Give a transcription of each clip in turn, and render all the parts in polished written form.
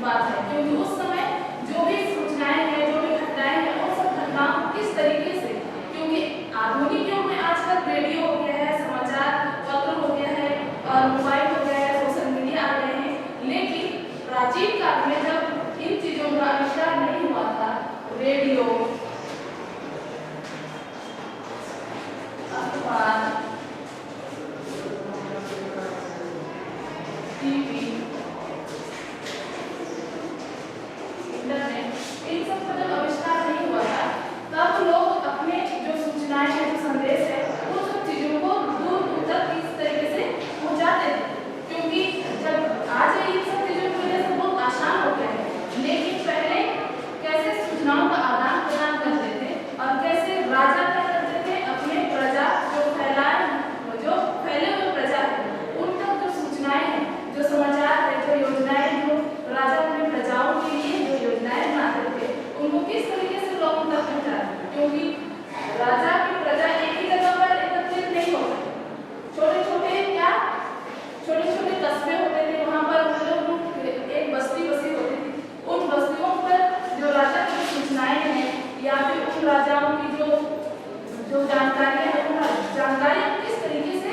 बात है, क्योंकि उस समय जो भी सूचनाएं हैं, जो भी घटनाएं हैं, वो सब घटनाओं को किस तरीके से, क्योंकि आधुनिक युग में आजकल रेडियो हो गया है, समाचार पत्र हो गया है और मोबाइल हो गया है, सोशल मीडिया आ गए हैं, लेकिन प्राचीन काल में जब इन चीजों का आविष्कार नहीं हुआ था, रेडियो, अखबार, टीवी, इंटरनेट, इन सब का जब आविष्कार नहीं हुआ था, तब लोग अपने जो सूचनाएं हैं, जो संदेश है, वो सब चीजों को दूर दूर तक किस तरीके से पहुंचाते थे, क्योंकि जब आज इन सब चीजों की वजह से बहुत आसान हो गया है, लेकिन पहले कैसे सूचनाओं का आदान प्रदान करते थे और कैसे राजा क्या करते थे, अपने प्रजा जो फैले हुए प्रजा है, उन तक जो सूचनाएं हैं, जो समाचार है, जो योजनाएं, जो राजा अपने प्रजाओं के लिए जो योजनाएं बनाते थे, उनको किस तरीके से लोगों तक पहुंचाते, क्योंकि राजा की प्रजा एक ही जगह पर एकत्रित नहीं होती, छोटे छोटे कस्बे होते थे, वहां पर लोग एक बस्ती बसी होती थी, उन बस्तियों पर जो राजा की सूचनाएं हैं या फिर उन राजाओं की जो जानकारी है, उन जानकारी किस तरीके से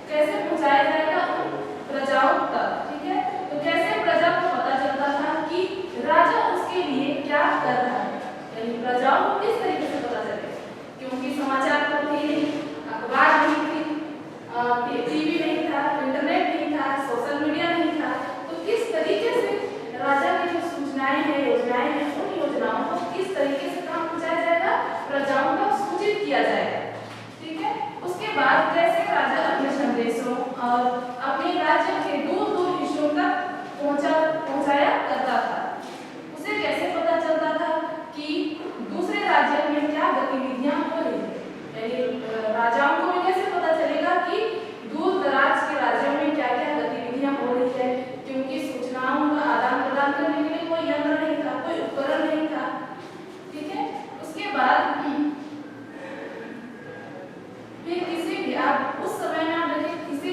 कैसे पहुंचाया जाएगा उन प्रजाओं तक, ठीक है। तो कैसे प्रजा को पता चलता था कि राजा उसके लिए क्या कर रहा है, यानी प्रजाओं को किस तरीके से पता चलेगा, क्योंकि समाचार पत्र ही नहीं, अखबार नहीं थी, टीवी नहीं था, इंटरनेट नहीं था, सोशल मीडिया नहीं था, तो किस तरीके से राजा की जो सूचनाएं हैं, योजनाएं हैं, उन योजनाओं को किस तरीके से कहाँ पहुंचाया जाएगा, प्रजाओं तक सूचित किया जाएगा, ठीक है। उसके बाद कैसे राजा अपने संदेशों और अपने राज्य के दूर दूर हिस्सों तक पहुंचाया करता था, उसे कैसे पता चलता था कि दूसरे राज्य में क्या गतिविधियां हो रही है, यानी राजाओं को भी कैसे पता चलेगा कि दूर दराज के राज्यों में क्या क्या गतिविधियां हो रही है, क्योंकि सूचनाओं का आदान प्रदान करने के लिए कोई यंत्र नहीं था, कोई उपकरण नहीं था, ठीक है। उसके बाद फिर किसी भी आप उस समय में आप देखें, किसी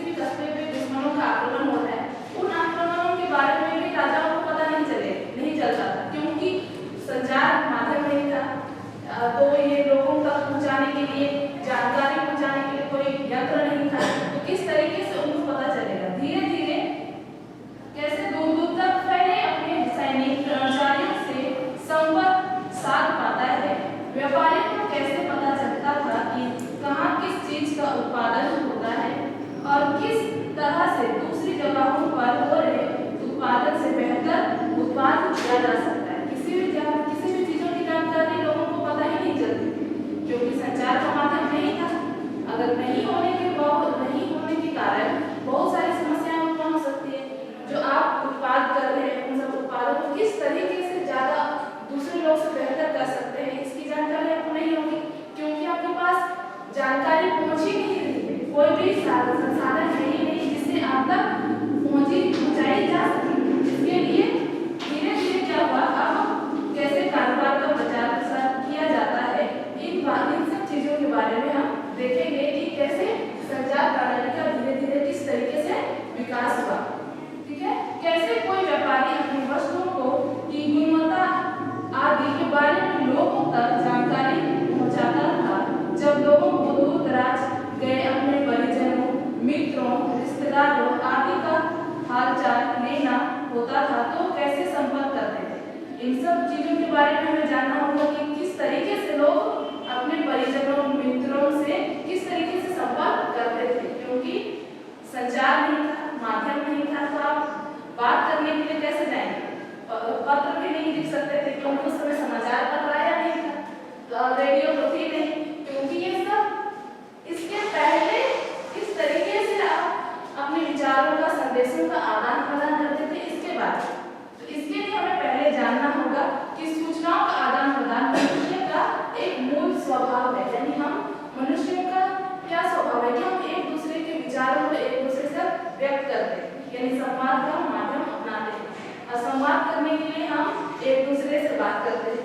भी कस्बे पे दुश्मनों का आक्रमण हो रहा है, उन आक्रमणों के बारे में भी राजाओं को पता नहीं चलता था, क्योंकि संचार माध्यम नहीं था, तो ये लोगों तक पहुंचाने के लिए, जानकारी पहुंचाने के लिए कोई यंत्र नहीं था, तो किस तरीके से उनको पता चलेगा, धीरे धीरे कैसे दूर दूर तक फैले अपने सैनिक कर्मचारियों से संपर्क साध पाता है, व्यापारी को कैसे पता चलता था कि कहाँ किस चीज का उत्पादन होता है और किस तरह से दूसरी जगहों पर हो रहे उत्पादन से बेहतर उत्पादन किया जा सकता है, किसी भी चीजों की जानकारी लोगों को पता ही नहीं चलती, क्योंकि संचार का माध्यम नहीं था। अगर नहीं होने के कारण बहुत सारी समस्याएं उत्पन्न हो सकती है, जो आप उत्पाद कर रहे हैं, उन सब उत्पादों को किस तरीके से ज्यादा दूसरे लोग से बेहतर कर सकते हैं, इसकी जानकारी आपको नहीं होगी, क्योंकि आपके पास जानकारी पहुंच ही नहीं रही है, कोई भी संसाधन है ही नहीं जिससे आप तक पहुंचाई जा सके। इसके लिए धीरे धीरे क्या हुआ, अब कैसे कारोबार का प्रचार प्रसार किया जाता है, इन सब चीजों के बारे में हम देखेंगे कि कैसे संचार प्रणाली का धीरे धीरे किस तरीके से विकास हुआ, ठीक है। कैसे कोई व्यापारी अपनी वस्तुओं की गुणवत्ता आदि के बारे में लोगों तक जानकारी पहुंचाता था, जब लोगों को दूर दराज गए अपने परिजनों, मित्रों, रिश्तेदारों आदि का हालचाल लेना होता था, तो कैसे संपर्क करते थे। इन सब चीजों के बारे में हमें जानना होगा कि किस तरीके से लोग अपने परिजनों, मित्रों से किस तरीके से संपर्क करते थे, क्योंकि संचार नहीं था, माध्यम नहीं था, तो आप बात करने के लिए कैसे जाएंगे, पत्र भी नहीं लिख सकते थे, क्योंकि उस समय समाचार पत्र आया नहीं था, तो रेडियो तो थी नहीं, क्योंकि ये सब इसके पहले इस तरीके से आप अपने विचारों का, संदेशों का आदान प्रदान करते थे। इसके बाद तो इसके लिए हमें पहले जानना होगा कि सूचनाओं का आदान प्रदान मनुष्य का एक मूल स्वभाव है, यानी हम मनुष्यों का क्या स्वभाव है कि हम एक दूसरे के विचारों को एक दूसरे से व्यक्त करते हैं, यानी संवाद का माध्यम अपनाते हैं, और संवाद करने के लिए हम एक दूसरे से बात करते हैं,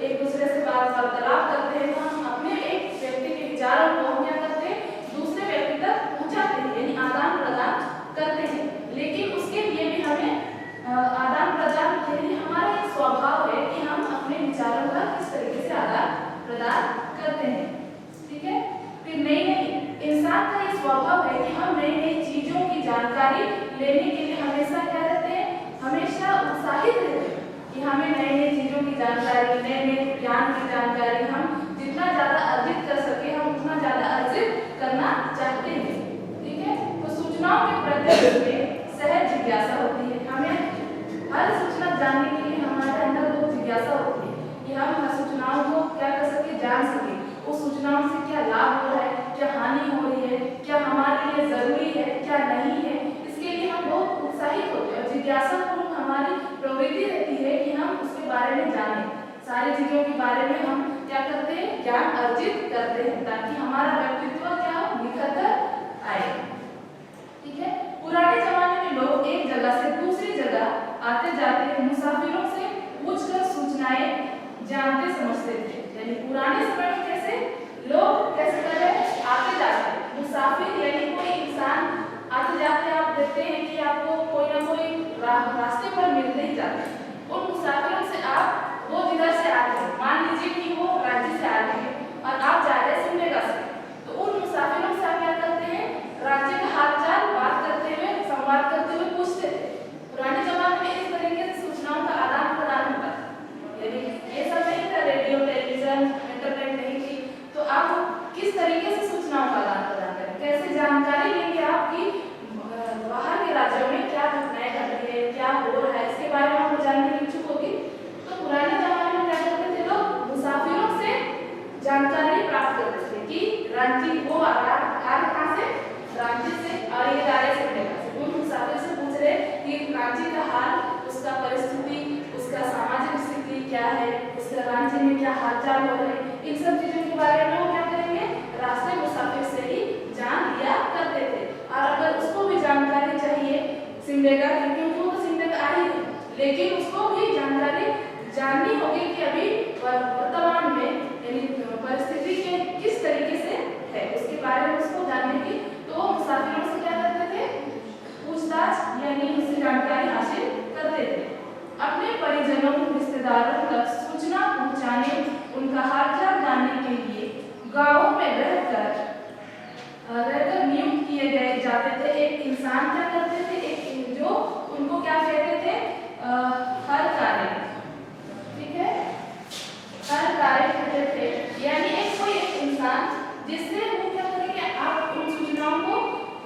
एक दूसरे से वार्तालाप करते हैं, तो हम अपने एक व्यक्ति के विचारों को हम क्या करते हैं, दूसरे व्यक्ति तक पहुंचाते हैं, यानी आदान प्रदान करते हैं। लेकिन उसके लिए भी हमें नई नई चीज़ों की जानकारी, नए नए ज्ञान की जानकारी हम जितना ज़्यादा अर्जित कर सके हम उतना ज़्यादा अर्जित करना चाहते हैं। ठीक है, तो सूचनाओं के प्रत्यक्ष में सहज जिज्ञासा होती है। हमें हर सूचना जानने के लिए हमारे अंदर वो जिज्ञासा होती है कि हम हर सूचनाओं को क्या कर सके, जान सके। उस सूचनाओं से क्या लाभ हो रहा है, क्या हानि हो रही है, क्या हमारे लिए जरूरी है, क्या नहीं है, इसके लिए हम बहुत उत्साहित होते हैं। और जिज्ञासापूर्ण हमारी प्रवृत्ति रहती है कि हम उसके बारे में जानें, सारी चीजों के बारे में हम क्या करते हैं, ज्ञान अर्जित करते हैं, ताकि हमारा व्यक्तित्व क्या हो, निखर कर आए। ठीक है, पुराने जमाने में लोग एक जगह से दूसरी जगह आते जाते मुसाफिरों से पूछकर सूचनाएं जानते समझते थे। यानी पुराने समय में कैसे लोग कैसे कर रहे हैं, आते जाते मुसाफिर, यानी कोई इंसान आते जाते आप देखते हैं कि आपको कोई ना कोई रास्ते पर मिलते ही जाते हैं। उन मुसाफिरों से आप वो जिधर से आते हैं, मान लीजिए कि वो राज्य से आ रहे हैं और आप जा रहे हैं सिमडेगा से, तो उन मुसाफिरों से आप क्या करते हैं, राज्य का हालचाल बात करते हुए, संवाद करते हुए पूछते थे। पुराने जमाने में इस तरीके से सूचनाओं का आदान प्रदान होता है। यानी ये सब नहीं था, रेडियो, टेलीविजन, इंटरनेट नहीं थी, तो आप किस तरीके से सूचनाओं का आदान प्रदान करें, कैसे जानकारी लेंगे आपकी बाहर के राज्यों में क्या घटनाएं घट रही है, क्या हो रहा है, इसके बारे में आप जानने की इच्छुक होगी। तो पुराने जमाने में क्या करते थे लोग, मुसाफिरों से जानकारी प्राप्त करते थे कि रांची वो आ रहा कहाँ से, रांची से, और ये जा रहे सिमडेगा से। उन मुसाफिर से पूछ रहे कि रांची का हाल, उसका परिस्थिति, उसका सामाजिक स्थिति क्या है, उसका रांची में क्या हालचाल हो रहे हैं, इन सब चीजों के बारे में वो क्या करेंगे, रास्ते मुसाफिर से ही जान लिया करते थे। और अगर उसको भी जानकारी चाहिए सिमडेगा, क्योंकि उनको तो सिमडेगा आ ही है, लेकिन उसको भी जानकारी जाननी होगी कि अभी वर्तमान में यानी परिस्थिति के किस तरीके से है, उसके बारे में उसको जानने की, तो मुसाफिरों से क्या करते थे, पूछताछ यानी उससे जानकारी हासिल करते थे। अपने परिजनों, रिश्तेदारों तक सूचना पहुंचाने, उनका हालचाल जानने के लिए गांवों में रहकर नियुक्त किए गए जाते थे एक इंसान क्या करते थे, एक जो उनको क्या कहते थे, हर कार्य, ठीक है, हर कार्य कहते थे। यानी एक इंसान जिससे वो क्या करेंगे, आप उन सूचनाओं को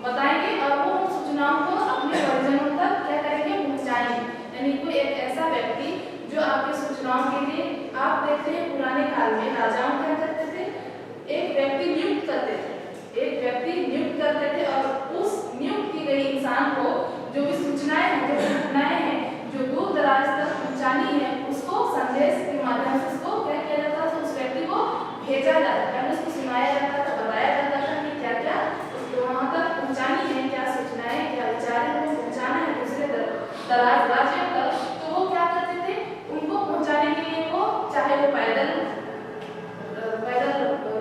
बताएंगे और वो उन सूचनाओं को अपने परिजनों तक क्या करेंगे, पहुंचाएंगे। यानी कोई एक ऐसा व्यक्ति जो आपकी सूचनाओं के लिए, आप देखते हैं पुराने काल में राजाओं क्या करते थे, एक व्यक्ति नियुक्त करते थे, एक व्यक्ति नियुक्त करते थे और उस नियुक्त की गई इंसान को जो भी सूचनाएं हैं, जो घटनाएं हैं, जो दूर दराज तक पहुंचानी है, उसको संदेश के माध्यम से उसको क्या किया जाता था, उस व्यक्ति को भेजा जाता था, उसको सुनाया जाता था, बताया जाता था कि क्या क्या उसको वहां तक पहुंचानी है, क्या सूचनाएं, क्या विचार है, उनको पहुंचाना है दूसरे दराज राज्यों तक। तो वो क्या करते थे, उनको पहुंचाने के लिए वो चाहे वो पैदल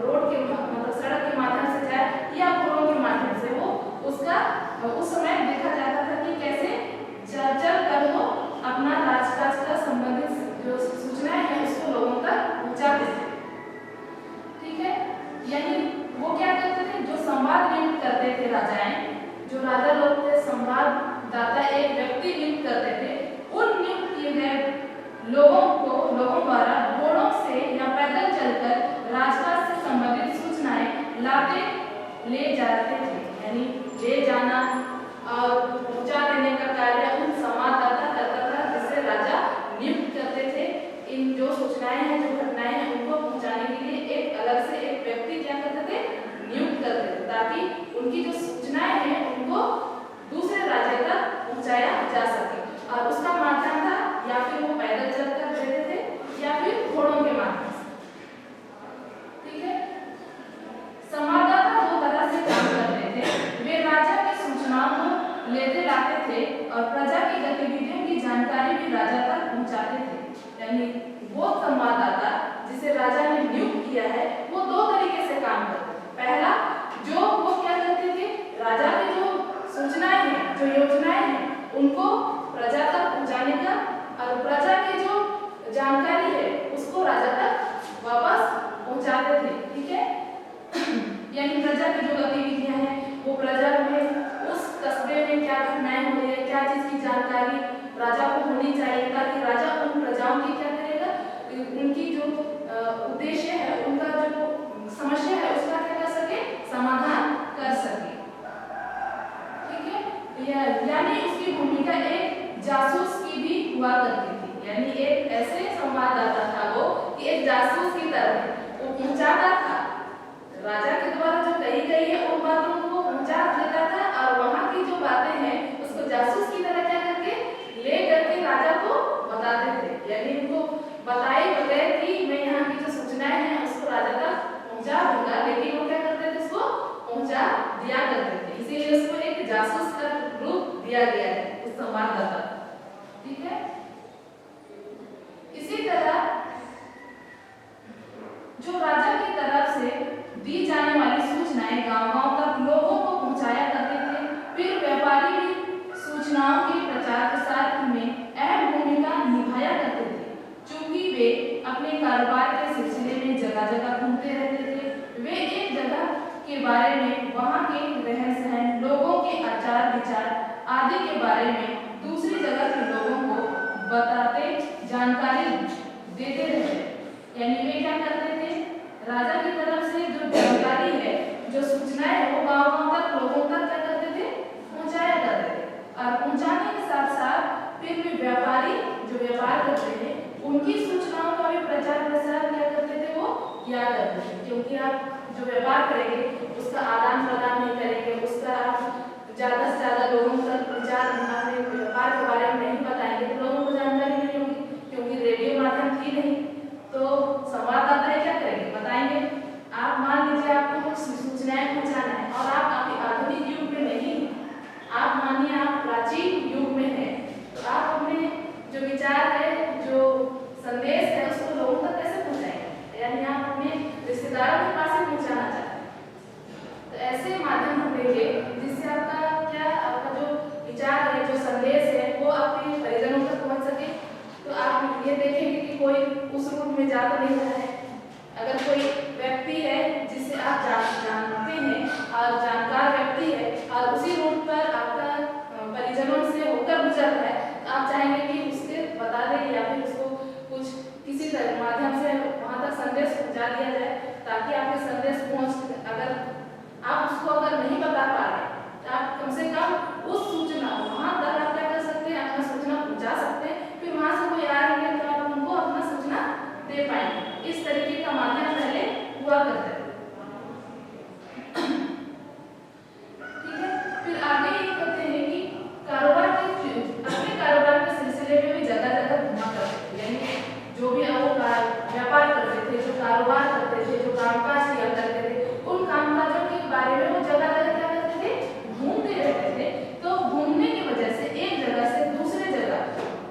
रोड के मतलब सड़क के माध्यम से जाए या घोड़ों के माध्यम से, वो उसका उस समय देखा जाता था कि कैसे चल कर वो अपना राजकाज का संबंधित जो सूचनाएं हैं उसको लोगों तक पहुंचाते थे। ठीक है, यानी वो क्या करते थे, जो संवाद नियुक्त करते थे राजाएं, जो राजा लोग थे, संवाददाता एक व्यक्ति नियुक्त करते थे, उन नियुक्त किए गए लोगों द्वारा घोड़ों से या पैदल चलकर राजकाज से संबंधित सूचनाएं लाते ले जाते थे। यानी ले जाना और पहुंचा देने का कार्य उन संवाददाता करता था, जिससे राजा नियुक्त करते थे। इन जो सूचनाएं हैं, जो घटनाएं हैं, उनको पहुंचाने के लिए एक अलग से एक व्यक्ति क्या करते थे, नियुक्त करते थे, ताकि उनकी जो सूचनाएं हैं उनको दूसरे राज्य तक पहुंचाया जा सके। और उसका माध्यम था या फिर वो पैदल चलकर देते थे या फिर घोड़ों के माध्यम से। ठीक है, संवाददाता दो तरह से काम करते थे, वे राजा की सूचनाओं को लेते लाते थे और प्रजा की गतिविधियों की जानकारी भी राजा तक पहुंचाते थे। यानी वो संवाददाता जिसे राजा ने नियुक्त किया है, वो दो तरीके से काम करते थे। पहला, जो वो क्या करते थे, राजा की जो सूचनाएं हैं, जो योजनाएं हैं, उनको प्रजा तक पहुंचाने का, और प्रजा की जो जानकारी है उसको राजा तक वापस पहुंचाते थे। ठीक है, यानी प्रजा की जो गतिविधियां हैं, वो प्रजा में उस कस्बे में क्या घटनाएं हो रही है, क्या चीज की जानकारी राजा को होनी चाहिए, ताकि राजा उन प्रजाओं की क्या करेगा, उनकी जो उद्देश्य है, उनका जो समस्या है उसका क्या कर सके, समाधान कर सके। ठीक है, यानी उसकी भूमिका एक जासूस की भी हुआ करती थी, यानी एक ऐसे संवाददाता था वो कि एक जासूस की तरह वो पहुंचाता था, राजा के द्वारा जो कही गई है उन बातों को पहुंचा देता था, और वहां की जो बातें हैं उसको जासूस की तरह क्या करके ले करके राजा को बताते थे, यानी उनको बताए बगैर कि मैं यहाँ की जो सूचनाएं हैं उसको राजा तक पहुंचा दूंगा, लेकिन वो क्या करते थे, उसको पहुंचा दिया करते थे, इसीलिए उसको एक जासूस का रूप दिया गया है उस संवाददाता। ठीक है, इसी तरह जो राजा की तरफ से दी जाने वाली सूचनाएं गांव-गांव तक लोगों को पहुंचाया करते थे, फिर व्यापारी भी सूचनाओं के प्रचार प्रसार में अहम भूमिका निभाया करते थे, क्योंकि वे अपने कारोबार के सिलसिले में जगह जगह घूमते रहते थे। वे एक जगह के बारे में, वहां के रहन सहन, लोगों के आचार विचार आदि के बारे में दूसरी जगह के लोगों को बताते, जानकारी देते रहते, यानी वे क्या करते थे, राजा की तरफ से जो जानकारी है, जो सूचनाएं है, वो गांव-गांव तक लोगों तक क्या करते थे, पहुंचाया करते थे, और पहुंचाने के साथ साथ फिर भी व्यापारी जो व्यापार करते हैं उनकी सूचनाओं का भी प्रचार प्रसार क्या करते थे, वो किया करते थे, क्योंकि आप जो व्यापार करेंगे उसका आदान प्रदान नहीं करेंगे, उसका आप ज्यादा से ज्यादा लोगों तक प्रचार अपने व्यापार के बारे में नहीं बताएंगे तो लोगों को जानकारी नहीं होगी, क्योंकि रेडियो माध्यम थी नहीं, तो संवाददाता क्या करेंगे, बताएंगे। आप मान लीजिए आपको कुछ सूचनाएं पहुंचाना है और आप अभी आधुनिक युग में नहीं, आप मानिए आप प्राचीन युग में हैं, तो आप अपने जो विचार है, जो संदेश है, उसको लोगों तक कैसे पहुंचाएंगे, यानी आप अपने रिश्तेदारों के पास ही पहुंचाना चाहते हैं, तो ऐसे माध्यम ढूंढेंगे जिससे आपका जो विचार है, जो संदेश है, वो आपके परिजनों तक पहुंच सके। तो आप ये देखेंगे कि कोई उस रूट में जा तो नहीं रहा है, अगर कोई व्यक्ति है जिसे आप जानते हैं और जानकार व्यक्ति है और उसी रूट पर आपका परिजनों से होकर गुजर रहा है, तो आप चाहेंगे कि उसके बता दें या फिर उसको कुछ किसी तरह माध्यम से वहाँ तक संदेश पहुँचा दिया जाए, ताकि आपके संदेश पहुँच, अगर आप उसको अगर नहीं बता पा रहे तो आप कम से कम उस सूचना वहाँ तक आप क्या कर सकते हैं, अपना सूचना पहुँचा सकते हैं, फिर वहाँ से कोई आएंगे तो आप उनको अपना सूचना दे पाएंगे। इस तरीके का माध्यम पहले हुआ करता है। ठीक है, फिर आगे ये कहते हैं कि अपने कारोबार के सिलसिले में भी जगह जगह घुमा करते थे, यानी जो भी वो व्यापार करते थे, जो कारोबार करते थे, जो कामकाज किया करते थे, उन कामकाजों के बारे में वो जगह जगह क्या करते थे, घूमते रहते थे। तो घूमने की वजह से एक जगह से दूसरे जगह,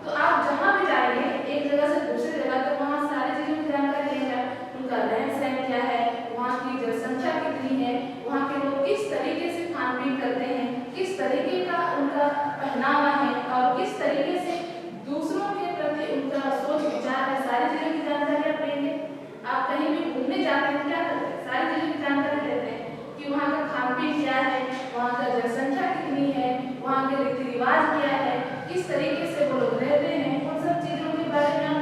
तो आप जहाँ भी जाएंगे एक जगह से दूसरी जगह, तो वहाँ सारी चीजों की जानकारी लेंगे, उनका रहन सहन क्या है, वहाँ की जनसंख्या कितनी है, वहाँ के लोग किस तरीके से खान पीन करते हैं, किस तरीके का उनका पहनावा है, और किस तरीके से दूसरों के प्रति उनका सोच विचार है, सारी चीजों की जानकारी आप लेंगे। आप कहीं भी घूमने जाते हैं क्या करते हैं, सारी चीजों की जानकारी लेते हैं कि वहाँ का खान पीन क्या है, वहाँ का जनसंख्या कितनी है, वहाँ के रीति रिवाज क्या है, किस तरीके से वो लोग रहते हैं, उन सब चीजों के बारे में आप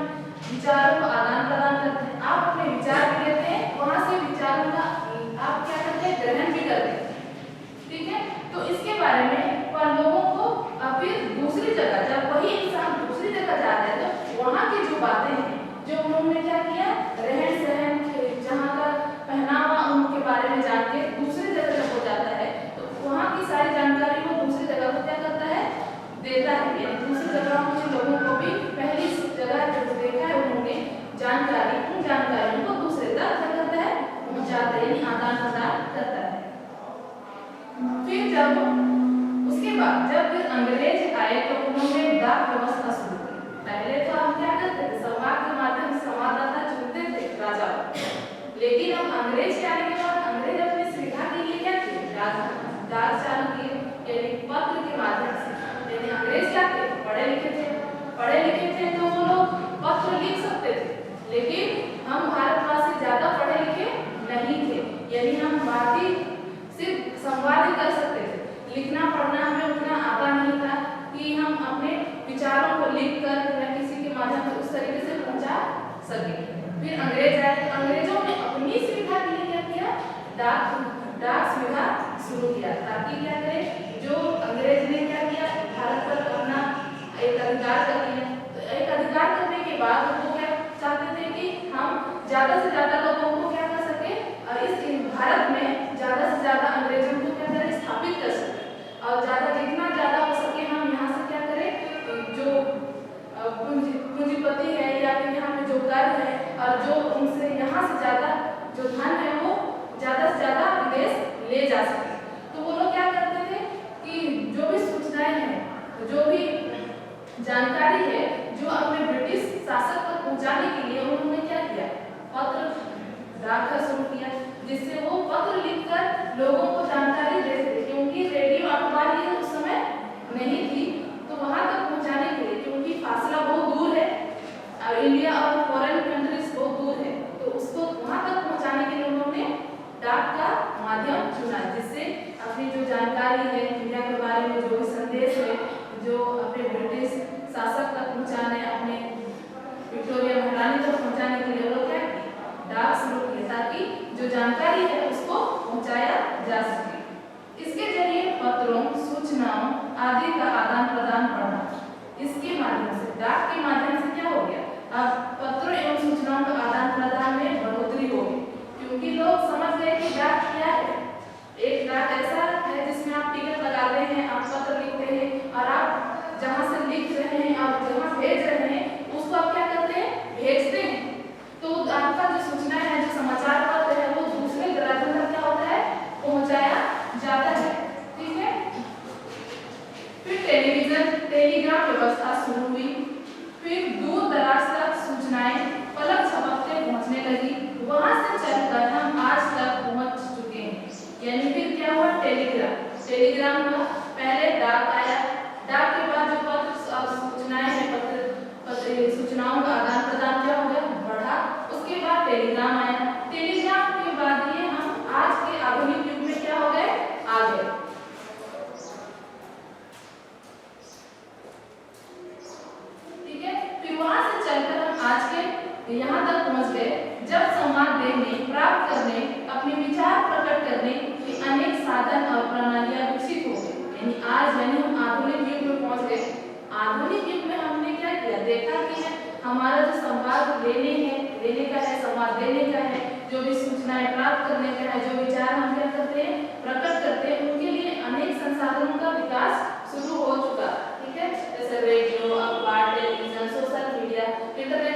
विचारों को आदान प्रदान करते हैं। आप अपने विचार भी लेते हैं, वहाँ से विचारों का आप क्या करते हैं, ग्रहण भी करते हैं। ठीक है, तो इसके बारे में वह लोगों को फिर दूसरी जगह, जब वही इंसान दूसरी जगह जा रहे हैं तो वहाँ की जो बातें हैं, जो उन्होंने क्या किया, रहन सहन, जहाँ का पहनावा, उनके बारे में जान के दूसरी जगह जब हो जाता है तो वहाँ की सारी जानकारी वो दूसरी जगह को क्या करता है, देता है, यानी दूसरी जगह के लोगों को भी पहली जगह जो देखा है उन्होंने जानकारी, उन जानकारियों को दूसरे तक क्या करता है, पहुँचाता है, यानी आदान प्रदान करता है। फिर जब उसके बाद जब फिर अंग्रेज आए तो उन्होंने डाक व्यवस्था शुरू की। पहले तो हम क्या करते थे, संवाद के माध्यम से संवाददाता चुनते थे राजा, लेकिन अब अंग्रेज के आने के बाद अंग्रेज अपनी सुविधा के लिए क्या किए, डाक चालू किए, यानी पत्र के माध्यम से। यानी अंग्रेज क्या थे, पढ़े लिखे थे तो वो लोग पत्र लिख सकते थे, लेकिन हम भारतवासी ज्यादा पढ़े लिखे नहीं थे, यानी हम भारतीय सिर्फ संवाद ही कर सकते थे, लिखना पढ़ना हमें उतना आता नहीं था कि हम अपने विचारों को सके। फिर अंग्रेज आए तो अंग्रेजों ने अपनी सुविधा के लिए क्या किया, डाक सुविधा शुरू किया, ताकि क्या करें, जो अंग्रेज ने क्या किया, भारत पर अपना एक अधिकार कर लिया। तो एक अधिकार करने के बाद वो क्या चाहते थे कि हम ज्यादा से ज्यादा लोगों को क्या कर सके, इस भारत में ज्यादा से ज्यादा अंग्रेजों को क्या करें, स्थापित कर सके, और जितना ज्यादा हो सके हम यहाँ से क्या करें, जो पूंजीपति है या फिर यहाँ पे जो कर है और जो उनसे यहाँ से ज्यादा जो धन है वो ज्यादा से ज्यादा विदेश ले जा सके। तो वो लोग क्या करते थे कि जो भी सूचनाएं हैं, जो भी जानकारी है, जो अपने ब्रिटिश शासक तक पहुंचाने के लिए उन्होंने क्या किया, पत्र डाकघर शुरू किया, जिससे वो पत्र लिखकर लोगों को जानकारी दे सके, क्योंकि रेडियो अखबार ये उस समय नहीं थी, तो वहां तक पहुंचाने के लिए, क्योंकि फासला बहुत दूर है और इंडिया और फॉरेन कंट्रीज बहुत दूर है, तो उसको वहां तक पहुंचाने के लिए उन्होंने डाक का माध्यम चुना, जिससे अपनी जो जानकारी है दुनिया के बारे में, जो भी संदेश है, जो अपने ब्रिटिश शासक तक पहुंचाने, अपने विक्टोरिया महारानी तक पहुंचाने के लिए वो क्या डाक शुरू किया, ताकि जो जानकारी है उसको पहुंचाया जा सके। इसके जरिए पत्रों, सूचनाओं आदि का आदान प्रदान बढ़ा। इसके माध्यम से, डाक के माध्यम से क्या हो गया, अब पत्रों एवं सूचनाओं का आदान प्रदान में बढ़ोतरी हो गई, क्योंकि लोग समझ गए कि डाक क्या है। एक डाक ऐसा है जिसमें आप टिकट लगा रहे हैं, आप पत्र लिखते हैं और आप जहाँ से लिख रहे हैं और जहाँ भेज रहे हैं उसको आप क्या करते हैं, भेजते हैं। तो आपका जो सूचना है, जो समाचार पत्र है, वो दूसरे राज्यों तक क्या होता है, पहुंचाया जाता है। ठीक है। फिर टेलीग्राम व्यवस्था शुरू हुई। फिर दूर दराज तक सूचनाएं पलक झपकते पहुंचने लगी। वहां से चलकर हम आज तक पहुंच चुके हैं। यानी फिर क्या हुआ, टेलीग्राम का पहले डाक आया, डाक के बाद जो पत्र सूचनाएं हैं, सूचनाओं का आदान प्रदान क्या हो गया, बढ़ा। उसके बाद टेलीग्राम आया, टेलीग्राम के बाद ये हम आज के आधुनिक युग में क्या हो गए, आ गए। ठीक है। फिर वहां से चलकर हम आज के यहाँ तक पहुंच गए, जब संवाद देने, प्राप्त करने, अपने विचार प्रकट करने के अनेक साधन और प्रणालियां विकसित हो गई। यानी आज हम आधुनिक युग में पहुंच गए। आधुनिक युग में हमने क्या किया, देखा कि हमारा जो संवाद लेने का है, संवाद देने का है, जो भी सूचनाएं प्राप्त करने का है, जो विचार हम क्या करते हैं, प्रकट करते हैं, उनके लिए अनेक संसाधनों का विकास शुरू हो चुका। ठीक है, जैसे रेडियो, अखबार, टेलीविजन, सोशल मीडिया, इंटरनेट